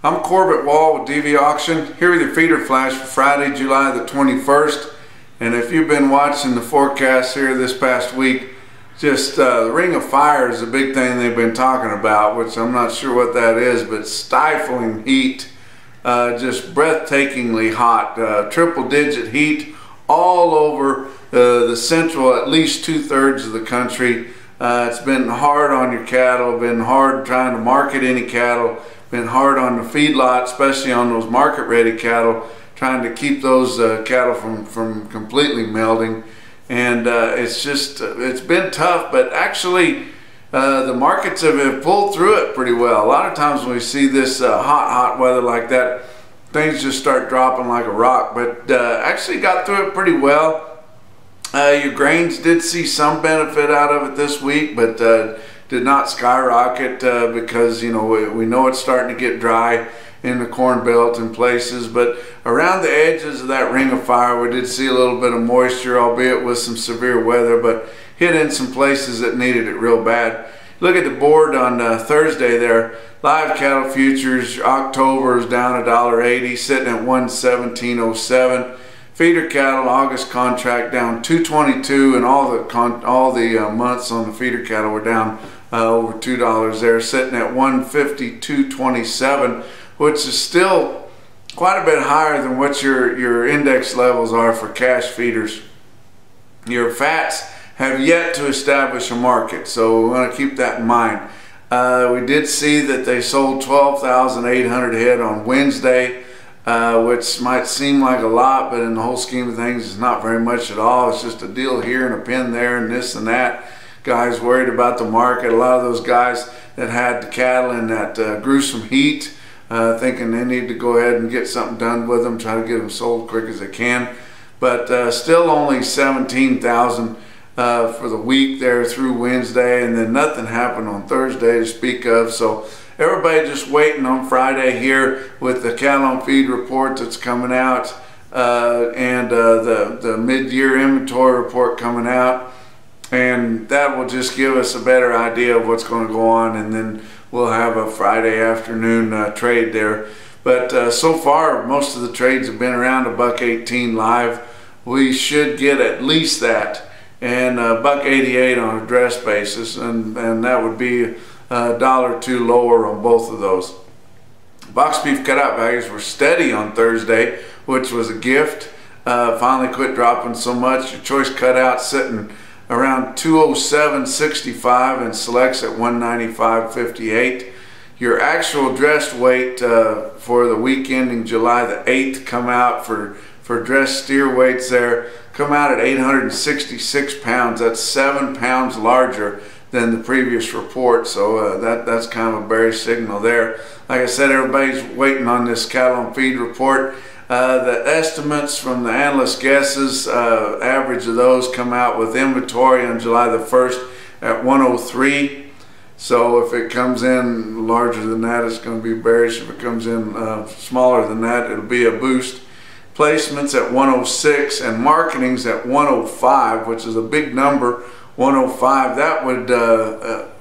I'm Corbett Wall with DV Auction, here with your feeder flash for Friday, July the 21st. And if you've been watching the forecast here this past week, just the Ring of Fire is a big thing they've been talking about, which I'm not sure what that is, but stifling heat, just breathtakingly hot, triple-digit heat all over the central, at least 2/3 of the country. It's been hard on your cattle, been hard trying to market any cattle, been hard on the feedlot, especially on those market-ready cattle, trying to keep those cattle from completely melting. And it's been tough, but actually the markets have pulled through it pretty well. A lot of times when we see this hot weather like that, things just start dropping like a rock, but actually got through it pretty well. Your grains did see some benefit out of it this week, but did not skyrocket because, you know, we know it's starting to get dry in the corn belt in places. But around the edges of that Ring of Fire, we did see a little bit of moisture, albeit with some severe weather, but hit in some places that needed it real bad. Look at the board on Thursday there. Live cattle futures, October is down $1.80, sitting at 117.07. Feeder cattle, August contract down $2.22, and all the months on the feeder cattle were down over $2 there, sitting at 152.27, which is still quite a bit higher than what your index levels are for cash feeders. Your fats have yet to establish a market, so we want to keep that in mind. We did see that they sold 12,800 head on Wednesday, which might seem like a lot, but in the whole scheme of things, it's not very much at all. It's just a deal here and a pin there and this and that. Guys worried about the market. A lot of those guys that had the cattle in that gruesome heat, thinking they need to go ahead and get something done with them, try to get them sold quick as they can. But still only 17,000 for the week there through Wednesday, and then nothing happened on Thursday to speak of. So everybody just waiting on Friday here with the cattle on feed report that's coming out, and the mid-year inventory report coming out. And that will just give us a better idea of what's going to go on, and then we'll have a Friday afternoon trade there. But so far, most of the trades have been around $1.18 live. We should get at least that, and $1.88 on a dress basis, and that would be $1 or $2 lower on both of those. Box beef cutout values were steady on Thursday, which was a gift. Finally quit dropping so much. Your choice cutout sitting around 207.65 and selects at 195.58. Your actual dressed weight for the week ending July the 8th come out for dressed steer weights there, come out at 866 pounds. That's 7 pounds larger than the previous report, so that's kind of a bearish signal there. Like I said, everybody's waiting on this cattle on feed report. The estimates from the analyst guesses, average of those come out with inventory on July the 1st at 103. So if it comes in larger than that, it's going to be bearish. If it comes in smaller than that, it'll be a boost. Placements at 106 and marketing's at 105, which is a big number. 105, that would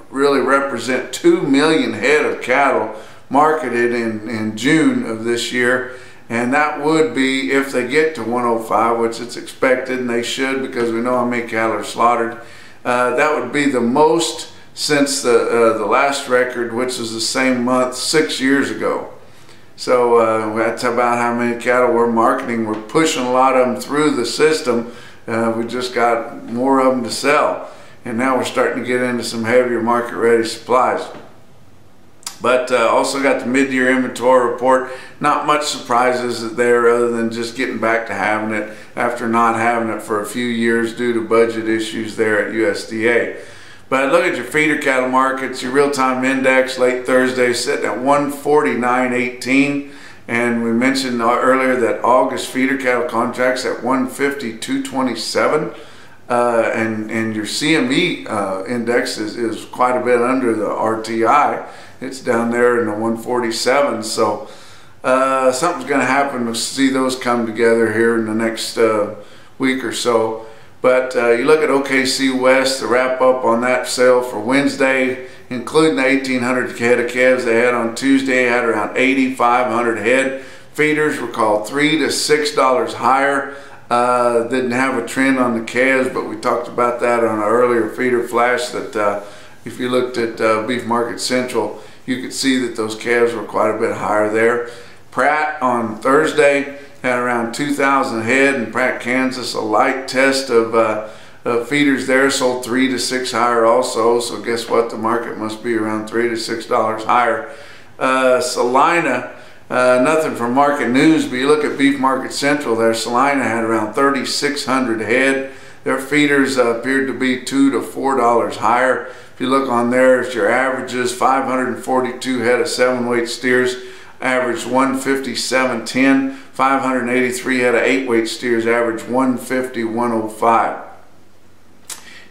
really represent 2 million head of cattle marketed in June of this year. And that would be, if they get to 105, which it's expected, and they should, because we know how many cattle are slaughtered, that would be the most since the last record, which was the same month 6 years ago. So that's about how many cattle we're marketing. We're pushing a lot of them through the system. We just got more of them to sell. And now we're starting to get into some heavier market-ready supplies. But also got the mid-year inventory report. Not much surprises there other than just getting back to having it after not having it for a few years due to budget issues there at USDA. But look at your feeder cattle markets. Your real-time index late Thursday sitting at 149.18. And we mentioned earlier that August feeder cattle contracts at 152.27. And your CME index is quite a bit under the RTI. It's down there in the 147. So something's going to happen to see those come together here in the next week or so. But you look at OKC West, the wrap up on that sale for Wednesday, including the 1,800 head of calves they had on Tuesday, had around 8,500 head. Feeders were called $3 to $6 higher. Didn't have a trend on the calves, but we talked about that on our earlier feeder flash, that if you looked at Beef Market Central, you could see that those calves were quite a bit higher there. Pratt on Thursday had around 2,000 head in Pratt, Kansas. A light test of feeders there, sold $3 to $6 higher also. So guess what? The market must be around $3 to $6 higher. Salina, nothing from Market News, but you look at Beef Market Central there, Salina had around 3,600 head. Their feeders appeared to be $2 to $4 higher. If you look on there, it's your averages. 542 head of 7-weight steers averaged 157.10. 583 head of 8-weight steers averaged 150.105.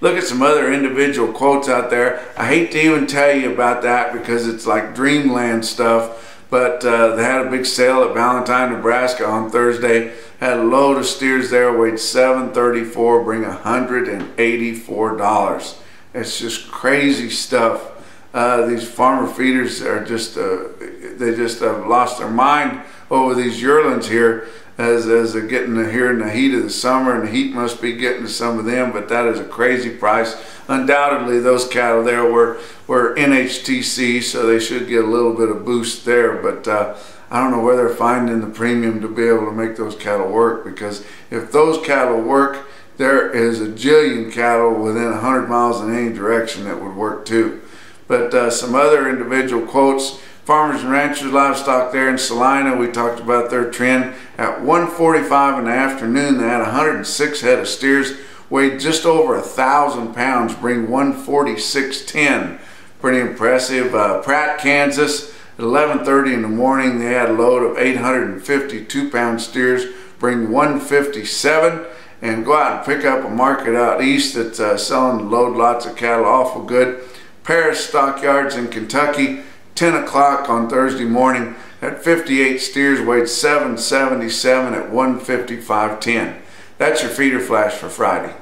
Look at some other individual quotes out there. I hate to even tell you about that because it's like dreamland stuff, but they had a big sale at Valentine, Nebraska on Thursday. Had a load of steers there, weighed 734, bring $184. It's just crazy stuff. These farmer feeders are just, they just have lost their mind over these yearlings here as they're getting here in the heat of the summer, and the heat must be getting to some of them, but that is a crazy price. Undoubtedly those cattle there were NHTC, so they should get a little bit of boost there, but I don't know where they're finding the premium to be able to make those cattle work, because if those cattle work, there is a jillion cattle within 100 miles in any direction that would work too. But some other individual quotes. Farmers and Ranchers Livestock there in Salina, we talked about their trend. At 1:45 in the afternoon, they had 106 head of steers, weighed just over 1,000 pounds, bring 146.10. Pretty impressive. Pratt, Kansas, at 11:30 in the morning, they had a load of 852-pound steers, bring 157. And go out and pick up a market out east that's selling load lots of cattle awful good. Paris Stockyards in Kentucky, 10 o'clock on Thursday morning, had 58 steers, weighed 777 at 155.10. That's your feeder flash for Friday.